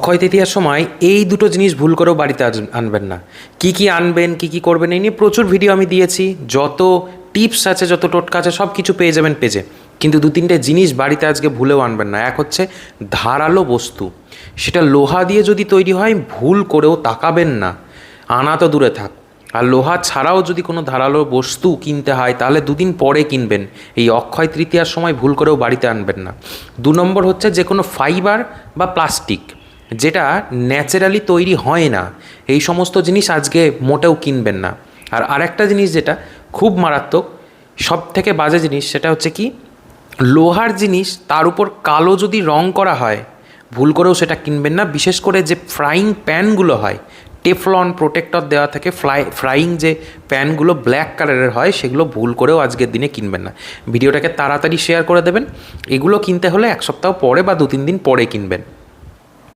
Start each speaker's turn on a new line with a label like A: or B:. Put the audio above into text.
A: অক্ষয় তৃতীয়ার সময় এই দুটো জিনিস ভুল করেও বাড়িতে আনবেন না। কি আনবেন, কি করবেন, এই নিয়ে প্রচুর ভিডিও আমি দিয়েছি। যত টিপস আছে, যত টোটকা আছে, সব কিছু পেয়ে যাবেন পেজে। কিন্তু দু তিনটে জিনিস বাড়িতে আজকে ভুলেও আনবেন না। এক হচ্ছে ধারালো বস্তু, সেটা লোহা দিয়ে যদি তৈরি হয় ভুল করেও তাকাবেন না, আনা তো দূরে থাক। আর লোহা ছাড়াও যদি কোনো ধারালো বস্তু কিনতে হয় তাহলে দুদিন পরে কিনবেন। এই অক্ষয় তৃতীয়ার সময় ভুল করেও বাড়িতে আনবেন না। 2 নম্বর হচ্ছে যে কোনো ফাইবার বা প্লাস্টিক যেটা ন্যাচারালি তৈরি হয় না, এই সমস্ত জিনিস আজকে মোটেও কিনবেন না। আর আরেকটা জিনিস যেটা খুব মারাত্মক, সব থেকে বাজে জিনিস, সেটা হচ্ছে কি, লোহার জিনিস তার উপর কালো যদি রং করা হয় ভুল করেও সেটা কিনবেন না। বিশেষ করে যে ফ্রাইং প্যানগুলো হয়, টেফলন প্রোটেক্টর দেওয়া থাকে, ফ্রাইং যে প্যানগুলো ব্ল্যাক কালারের হয়, সেগুলো ভুল করেও আজকের দিনে কিনবেন না। ভিডিওটাকে তাড়াতাড়ি শেয়ার করে দেবেন। এগুলো কিনতে হলে 1 সপ্তাহ পরে বা 2-3 দিন পরে কিনবেন।